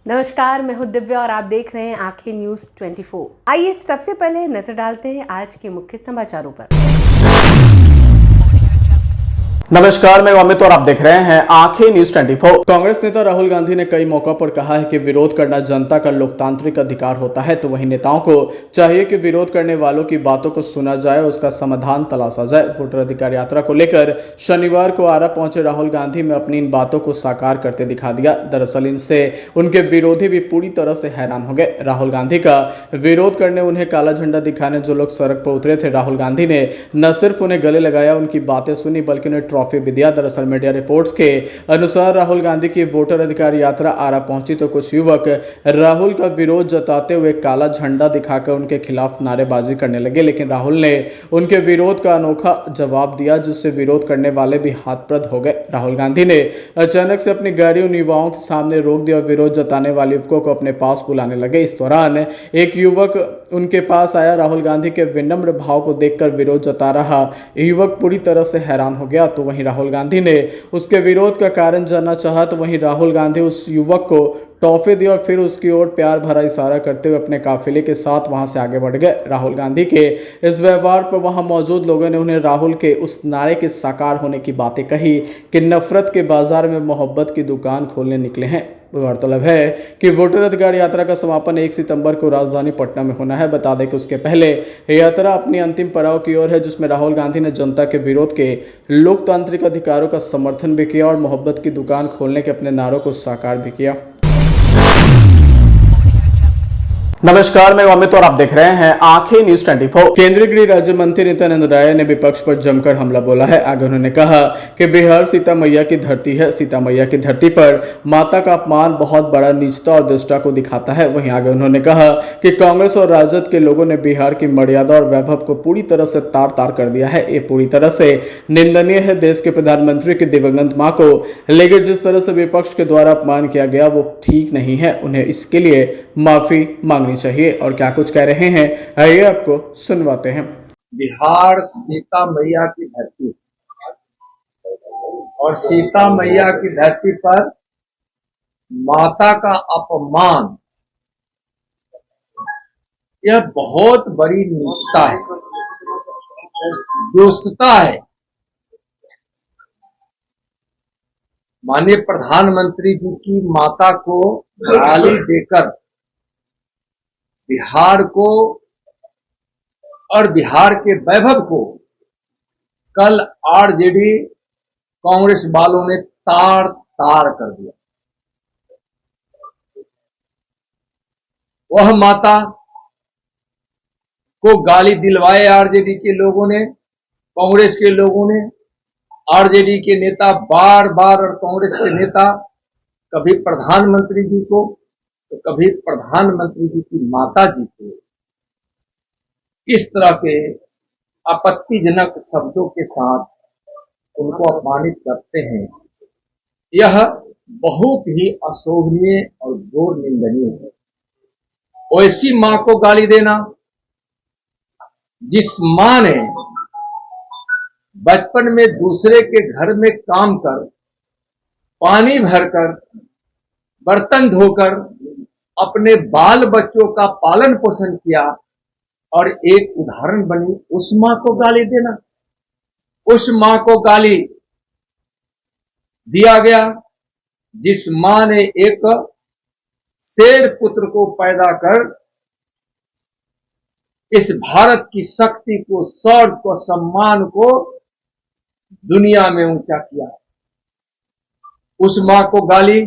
नमस्कार, मैं हूं दिव्या और आप देख रहे हैं आंखें न्यूज 24। आइए सबसे पहले नजर डालते हैं आज के मुख्य समाचारों पर। नमस्कार, मैं अमित और आप देख रहे हैं आंखें न्यूज 24। कांग्रेस नेता राहुल गांधी ने कई मौकों पर कहा है कि विरोध करना जनता का लोकतांत्रिक अधिकार होता है, तो वहीं नेताओं को चाहिए कि विरोध करने वालों की बातों को सुना जाए और उसका समाधान तलाशा जाए। वोटर अधिकार यात्रा को लेकर शनिवार को आरा पहुंचे राहुल गांधी में अपनी इन बातों को साकार करते दिखा दिया। दरअसल इनसे उनके विरोधी भी पूरी तरह से हैरान हो गए। राहुल गांधी का विरोध करने, उन्हें काला झंडा दिखाने जो लोग सड़क पर उतरे थे, राहुल गांधी ने न सिर्फ उन्हें गले लगाया, उनकी बातें सुनी, बल्कि उन्हें ट्रॉफी भी दिया। दरअसल मीडिया रिपोर्ट्स के अनुसार राहुल गांधी की वोटर अधिकार यात्रा आरा पहुंची तो कुछ युवक राहुल का विरोध जताते हुए काला झंडा दिखाकर उनके खिलाफ नारेबाजी करने लगे, लेकिन राहुल ने उनके विरोध का अनोखा जवाब दिया, जिससे विरोध करने वाले भी हाथप्रद हो गए। राहुल गांधी ने अचानक से अपनी गाड़ी उन युवाओं के सामने रोक दिया और विरोध जताने वाले युवकों को अपने पास बुलाने लगे। इस दौरान एक युवक उनके पास आया। राहुल गांधी के विनम्र भाव को देखकर विरोध जता रहा युवक पूरी तरह से हैरान हो गया। तो वहीं राहुल गांधी ने उसके विरोध का कारण जानना चाहा, तो वहीं राहुल गांधी उस युवक को टॉफी दी और फिर उसकी ओर प्यार भरा इशारा करते हुए अपने काफिले के साथ वहां से आगे बढ़ गए। राहुल गांधी के इस व्यवहार पर वहां मौजूद लोगों ने उन्हें राहुल के उस नारे के साकार होने की बातें कही कि नफरत के बाजार में मोहब्बत की दुकान खोलने निकले हैं। गौरतलब है कि वोटर अधिकार यात्रा का समापन 1 सितंबर को राजधानी पटना में होना है। बता दें कि उसके पहले यात्रा अपनी अंतिम पड़ाव की ओर है, जिसमें राहुल गांधी ने जनता के विरोध के लोकतांत्रिक अधिकारों का समर्थन भी किया और मोहब्बत की दुकान खोलने के अपने नारों को साकार भी किया। नमस्कार, मैं अमित और आप देख रहे हैं आंखें न्यूज 24। केंद्रीय गृह राज्य मंत्री नित्यानंद राय ने विपक्ष पर जमकर हमला बोला है। आगे उन्होंने कहा कि बिहार सीता मैया की धरती है। सीता मैया की धरती पर माता का अपमान बहुत बड़ा नीचता और दुष्टता को दिखाता है। वहीं आगे उन्होंने कहा कि कांग्रेस और राजद के लोगों ने बिहार की मर्यादा और वैभव को पूरी तरह से तार तार कर दिया है। ये पूरी तरह से निंदनीय है। देश के प्रधानमंत्री की दिवंगत मां को लेकर जिस तरह से विपक्ष के द्वारा अपमान किया गया वो ठीक नहीं है। उन्हें इसके लिए माफी मांगनी चाहिए। और क्या कुछ कह रहे हैं, आइए आपको सुनवाते हैं। बिहार सीता मैया की धरती और सीता मैया की धरती पर माता का अपमान, यह बहुत बड़ी नीचता है, दुष्टता है। माननीय प्रधानमंत्री जी की माता को गाली देकर बिहार को और बिहार के वैभव को कल आरजेडी कांग्रेस वालों ने तार तार कर दिया। वह माता को गाली दिलवाए आरजेडी के लोगों ने, कांग्रेस के लोगों ने। आरजेडी के नेता बार बार और कांग्रेस के नेता कभी प्रधानमंत्री जी को तो कभी प्रधानमंत्री जी की माता जी को इस तरह के आपत्तिजनक शब्दों के साथ उनको अपमानित करते हैं। यह बहुत ही अशोभनीय और घोर निंदनीय है। ऐसी मां को गाली देना, जिस मां ने बचपन में दूसरे के घर में काम कर, पानी भरकर, बर्तन धोकर अपने बाल बच्चों का पालन पोषण किया और एक उदाहरण बनी, उस मां को गाली देना, उस मां को गाली दिया गया जिस मां ने एक शेर पुत्र को पैदा कर इस भारत की शक्ति को, शौर्य को, सम्मान को दुनिया में ऊंचा किया। उस मां को गाली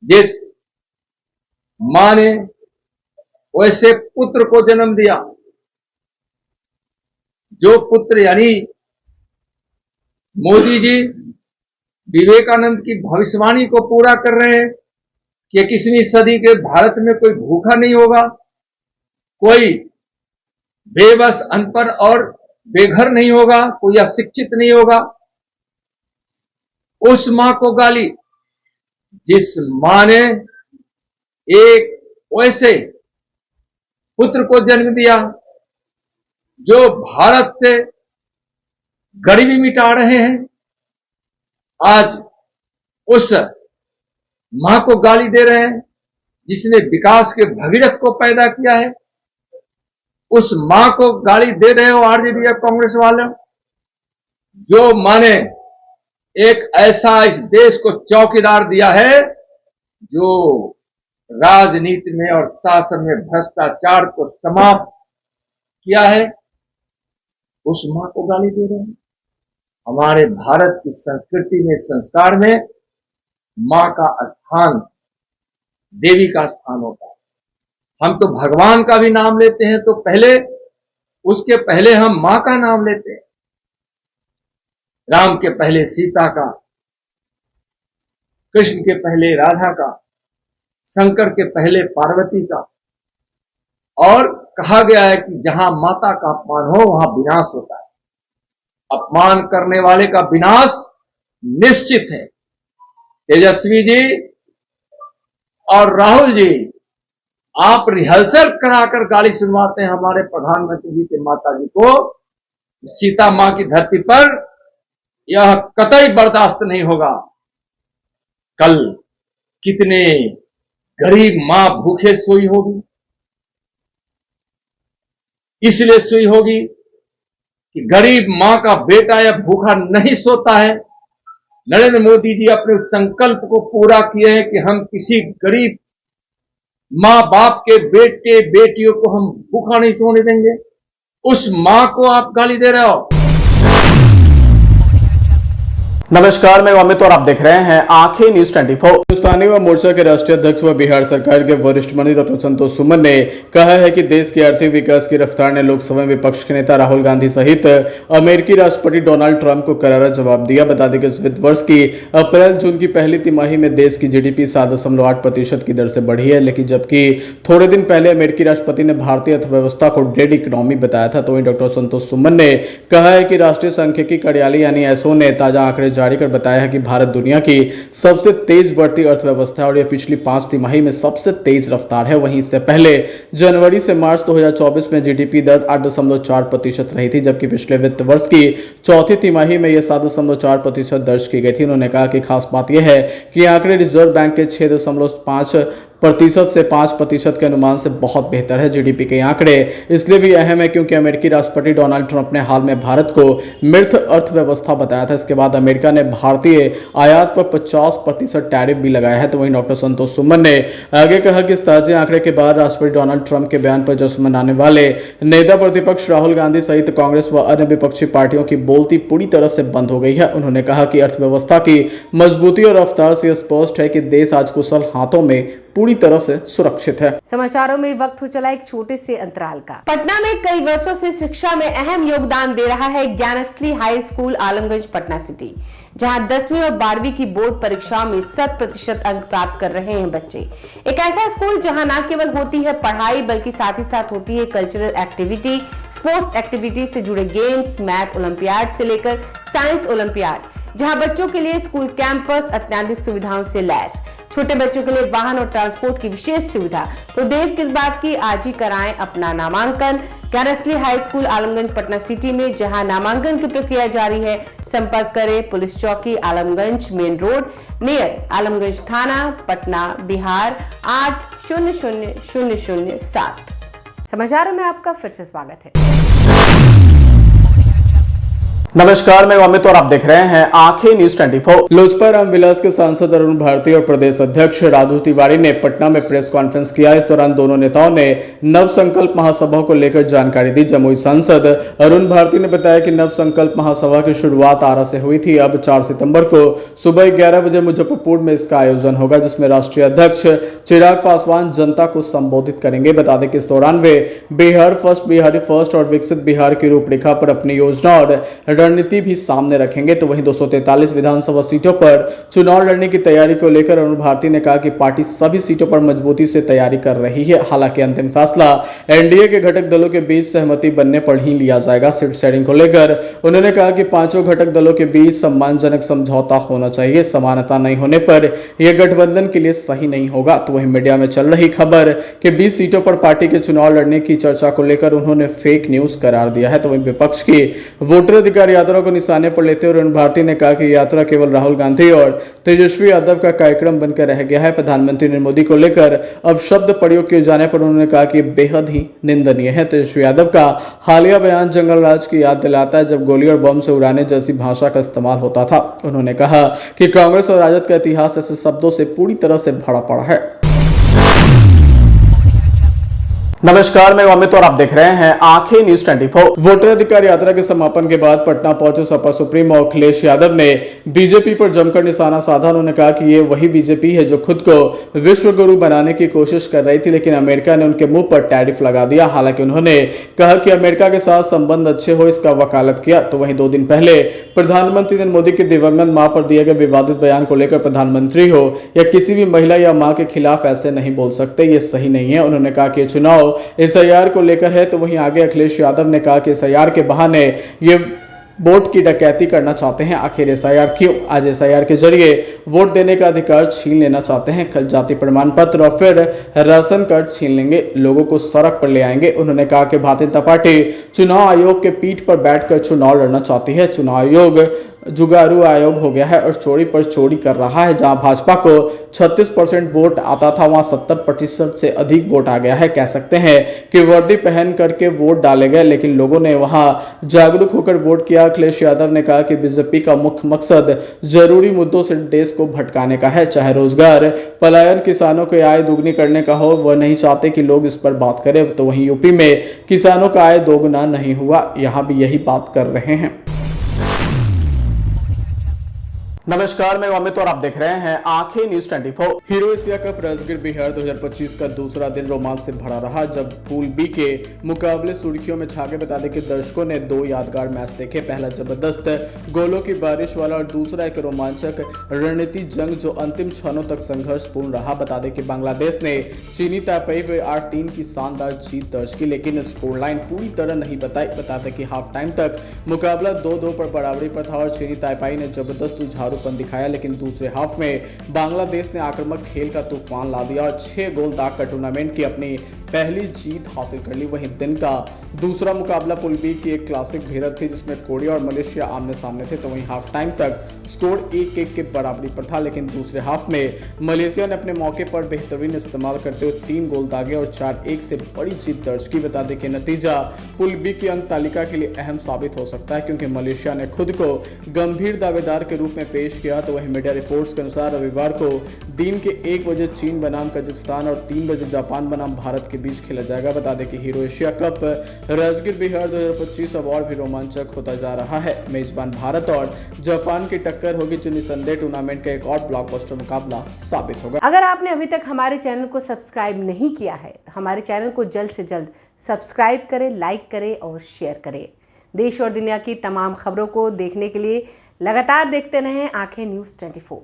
जिस मां ने वैसे पुत्र को जन्म दिया, जो पुत्र यानी मोदी जी विवेकानंद की भविष्यवाणी को पूरा कर रहे हैं कि 21वीं सदी के भारत में कोई भूखा नहीं होगा, कोई बेबस, अनपढ़ और बेघर नहीं होगा, कोई अशिक्षित नहीं होगा। उस मां को गाली जिस मां ने एक वैसे पुत्र को जन्म दिया जो भारत से गरीबी मिटा रहे हैं। आज उस मां को गाली दे रहे हैं जिसने विकास के भगीरथ को पैदा किया है, उस मां को गाली दे रहे हो आरजेडी या कांग्रेस वाले, जो माने एक ऐसा इस देश को चौकीदार दिया है जो राजनीति में और शासन में भ्रष्टाचार को समाप्त किया है, उस मां को गाली दे रहे हैं। हमारे भारत की संस्कृति में, संस्कार में मां का स्थान, देवी का स्थान होता है। हम तो भगवान का भी नाम लेते हैं तो उसके पहले हम मां का नाम लेते हैं। राम के पहले सीता का, कृष्ण के पहले राधा का, शंकर के पहले पार्वती का, और कहा गया है कि जहां माता का अपमान हो वहां विनाश होता है। अपमान करने वाले का विनाश निश्चित है। तेजस्वी जी और राहुल जी, आप रिहर्सल कराकर गाली सुनवाते हैं हमारे प्रधानमंत्री जी के माता जी को। सीता मां की धरती पर यह कतई बर्दाश्त नहीं होगा। कल कितने गरीब मां भूखे सोई होगी, इसलिए सोई होगी कि गरीब मां का बेटा या भूखा नहीं सोता है। नरेंद्र मोदी जी अपने संकल्प को पूरा किए हैं कि हम किसी गरीब मां बाप के बेटे बेटियों को हम भूखा नहीं सोने देंगे। उस मां को आप गाली दे रहे हो। नमस्कार, मैं अमित और आप देख रहे हैं आंखें न्यूज 24। हिंदुस्तानी व मोर्चा के राष्ट्रीय अध्यक्ष व बिहार सरकार के वरिष्ठ मंत्री डॉक्टर संतोष सुमन ने कहा है कि देश के आर्थिक विकास की रफ्तार ने लोकसभा में विपक्ष के नेता राहुल गांधी सहित अमेरिकी राष्ट्रपति डोनाल्ड ट्रंप को करारा जवाब दिया। बता दें कि इस वित्त वर्ष की अप्रैल जून की पहली तिमाही में देश की जीडीपी 7.8% की दर से बढ़ी है, लेकिन जबकि थोड़े दिन पहले अमेरिकी राष्ट्रपति ने भारतीय अर्थव्यवस्था को डेड इकोनॉमी बताया था, तो वहीं डॉक्टर संतोष सुमन ने कहा है कि राष्ट्रीय सांख्यिकी कार्यालय यानी एसओ ने ताजा आंकड़े जारी कर बताया है कि भारत दुनिया की सबसे तेज बढ़ती अर्थव्यवस्था है और यह पिछली 5 तिमाही में सबसे तेज रफ्तार है। वहीं इससे पहले जनवरी से मार्च 2024 में जीडीपी दर 8.4% रही थी, जबकि पिछले वित्त वर्ष की चौथी तिमाही में यह 7.4% दर्ज की गई थी। उन्होंने कहा कि खास बात यह है कि आंकड़े रिजर्व बैंक के 6.5% से 5% के अनुमान से बहुत बेहतर है। जीडीपी के आंकड़े इसलिए भी अहम है क्योंकि अमेरिकी राष्ट्रपति डोनाल्ड ट्रंप ने हाल में भारत को मृत अर्थव्यवस्था बताया था। इसके बाद अमेरिका ने भारतीय आयात पर 50% टैरिफ भी लगाया है। तो वहीं डॉक्टर संतोष सुमन ने आगे कहा कि इस ताजे आंकड़े के बाद राष्ट्रपति डोनाल्ड ट्रंप के बयान पर जश्न मनाने वाले नेता प्रतिपक्ष राहुल गांधी सहित कांग्रेस व अन्य विपक्षी पार्टियों की बोलती पूरी तरह से बंद हो गई है। उन्होंने कहा कि अर्थव्यवस्था की मजबूती और रफ्तार से स्पष्ट है कि देश आज कुशल हाथों में पूरी तरह से सुरक्षित है। समाचारों में वक्त हो चला एक छोटे से अंतराल का। पटना में कई वर्षों से शिक्षा में अहम योगदान दे रहा है Gyansthali high school Alamganj Patna city, जहां 10वीं और 12वीं की बोर्ड परीक्षाओं में 100% अंक प्राप्त कर रहे हैं बच्चे। एक ऐसा स्कूल जहां न केवल होती है पढ़ाई बल्कि साथ ही साथ होती है कल्चरल एक्टिविटी, स्पोर्ट्स एक्टिविटी से जुड़े गेम्स, मैथ ओलंपियाड से लेकर साइंस ओलंपियाड, जहां बच्चों के लिए स्कूल कैंपस अत्याधुनिक सुविधाओं से लैस, छोटे बच्चों के लिए वाहन और ट्रांसपोर्ट की विशेष सुविधा। तो देर किस बात की, आज ही कराएं अपना नामांकन Gyansthali high school Alamganj Patna city में, जहां नामांकन की प्रक्रिया जारी है। संपर्क करें पुलिस चौकी Alamganj main road near Alamganj थाना पटना बिहार 800007। समाचारों में आपका फिर से स्वागत है। नमस्कार, मैं अमित और आप देख रहे हैं आंखें न्यूज 24। लोजपा रामविलास के सांसद अरुण भारती और प्रदेश अध्यक्ष राजू तिवारी ने पटना में प्रेस कॉन्फ्रेंस किया। इस दौरान दोनों नेताओं ने नव संकल्प महासभा को लेकर जानकारी दी। जमुई सांसद अरुण भारती ने बताया कि नव संकल्प महासभा की शुरुआत आरा से हुई थी। अब 4 सितंबर को सुबह 11 बजे मुजफ्फरपुर में इसका आयोजन होगा, जिसमें राष्ट्रीय अध्यक्ष चिराग पासवान जनता को संबोधित करेंगे। बता दें कि इस दौरान वे बिहार फर्स्ट, बिहारी फर्स्ट और विकसित बिहार की रूपरेखा पर अपनी योजना और रणनीति भी सामने रखेंगे। तो वहीं 243 विधानसभा सीटों पर चुनाव लड़ने की तैयारी को लेकर अरुण भारती ने कहा कि पार्टी सभी सीटों पर मजबूती से तैयारी कर रही है। हालांकि अंतिम फैसला एनडीए के घटक दलों के बीच सहमति बनने पर ही लिया जाएगा। सीट शेयरिंग को लेकर उन्होंने कहा कि पांचों घटक दलों के बीच सम्मानजनक समझौता होना चाहिए। समानता नहीं होने पर यह गठबंधन के लिए सही नहीं होगा। तो वहीं मीडिया में चल रही खबर कि 20 सीटों पर पार्टी के चुनाव लड़ने की चर्चा को लेकर उन्होंने फेक न्यूज करार दिया है। तो वहीं विपक्ष के वोटर अधिकार यात्रा को निशाने पर लेते हुए अरुण भारती ने कहा कि यात्रा केवल राहुल गांधी और तेजस्वी यादव का कार्यक्रम बनकर रह गया है। प्रधानमंत्री नरेंद्र मोदी को लेकर अब शब्द प्रयोग किए जाने पर उन्होंने कहा कि बेहद ही निंदनीय है। तेजस्वी यादव का हालिया बयान जंगल राज की याद दिलाता है, जब गोली और बम से उड़ाने जैसी भाषा का इस्तेमाल होता था। उन्होंने कहा कि कांग्रेस और राजद का इतिहास ऐसे शब्दों से पूरी तरह से भरा पड़ा है। नमस्कार, मैं अमित और आप देख रहे हैं आंखें न्यूज 24। वोटर अधिकार यात्रा के समापन के बाद पटना पहुंचे सपा सुप्रीमो अखिलेश यादव ने बीजेपी पर जमकर निशाना साधा। उन्होंने कहा कि ये वही बीजेपी है जो खुद को विश्व गुरु बनाने की कोशिश कर रही थी, लेकिन अमेरिका ने उनके मुंह पर टैरिफ लगा दिया। हालांकि उन्होंने कहा कि अमेरिका के साथ संबंध अच्छे हो, इसका वकालत किया। तो वहीं 2 दिन पहले प्रधानमंत्री नरेंद्र मोदी के दिवंगत मां पर दिए गए विवादित बयान को लेकर प्रधानमंत्री हो या किसी भी महिला या मां के खिलाफ ऐसे नहीं बोल सकते, ये सही नहीं है। उन्होंने कहा कि चुनाव SIR को लेकर है। तो वहीं आगे अखिलेश यादव ने कहा कि SIR के बहाने ये वोट की डकैती करना चाहते हैं। आखिर SIR क्यों? आज SIR के जरिए वोट देने का अधिकार छीन लेना चाहते हैं। कल जाति प्रमाण पत्र और फिर राशन कार्ड छीन लेंगे, लोगों को सड़क पर ले आएंगे। उन्होंने कहा कि भारतीय जनता पार्टी चुनाव आयोग के पीठ पर बैठकर चुनाव लड़ना चाहती है। चुनाव आयोग जुगारू आयोग हो गया है और चोरी पर चोरी कर रहा है। जहां भाजपा को 36% वोट आता था, वहां 70% से अधिक वोट आ गया है। कह सकते हैं कि वर्दी पहन करके वोट डाले गए, लेकिन लोगों ने वहां जागरूक होकर वोट किया। अखिलेश यादव ने कहा कि बीजेपी का मुख्य मकसद जरूरी मुद्दों से देश को भटकाने का है, चाहे रोजगार, पलायन, किसानों की आय दोगुनी करने का हो। वह नहीं चाहते कि लोग इस पर बात करें। तो वहीं यूपी में किसानों का आय दोगुना नहीं हुआ, यहां भी यही बात कर रहे हैं। नमस्कार, मैं अमित और आप देख रहे हैं आंखें news 24। Hero Asia cup Rajgir Bihar 2025 का दूसरा दिन रोमांच से भरा रहा, जब पूल बी के मुकाबले सुर्खियों में छा गए। बता दें कि दर्शकों ने 2 यादगार मैच देखे। पहला जबरदस्त गोलों की बारिश वाला और दूसरा एक रोमांचक रणनीति जंग जो अंतिम क्षणों तक संघर्षपूर्ण रहा। बता दें कि बांग्लादेश ने चीनी ताइपेई पर 8-3 की शानदार जीत दर्ज की, लेकिन स्कोर लाइन पूरी तरह नहीं बताई। बता दें कि हाफ टाइम तक मुकाबला 2-2 पर बराबरी पर था और चीनी ताइपेई ने जबरदस्त उजारूपन दिखाया, लेकिन दूसरे हाफ में बांग्लादेश ने आक्रामक खेल का तूफान ला दिया और 6 गोल दागकर टूर्नामेंट की अपनी पहली जीत हासिल कर ली। वहीं दिन का दूसरा मुकाबला पूल बी की एक क्लासिक भिड़ंत थी, जिसमें कोरिया और मलेशिया आमने सामने थे। तो वहीं हाफ टाइम तक स्कोर 1-1 के बराबरी पर था, लेकिन दूसरे हाफ में मलेशिया ने अपने मौके पर बेहतरीन इस्तेमाल करते हुए 3 गोल दागे और 4-1 से बड़ी जीत दर्ज की। बता दें कि नतीजा पूल बी की अंक तालिका के लिए अहम साबित हो सकता है, क्योंकि मलेशिया ने खुद को गंभीर दावेदार के रूप में पेश किया। तो वहीं मीडिया रिपोर्ट्स के अनुसार रविवार को दिन के 1 बजे चीन बनाम कजाकिस्तान और 3 बजे जापान बनाम भारत के बीच खेला जाएगा। बता दें कि hero Asia cup Rajgir Bihar 2025 अब और भी रोमांचक होता जा रहा है। मेजबान भारत और जापान की टक्कर होगी, जो निसंदेह टूर्नामेंट का एक और ब्लॉकबस्टर मुकाबला साबित होगा। अगर आपने अभी तक हमारे चैनल को सब्सक्राइब नहीं किया है तो हमारे चैनल को जल्द से जल्द सब्सक्राइब करें, लाइक करें और शेयर करें। देश और दुनिया की तमाम खबरों को देखने के लिए लगातार देखते रहें आंखें न्यूज 24।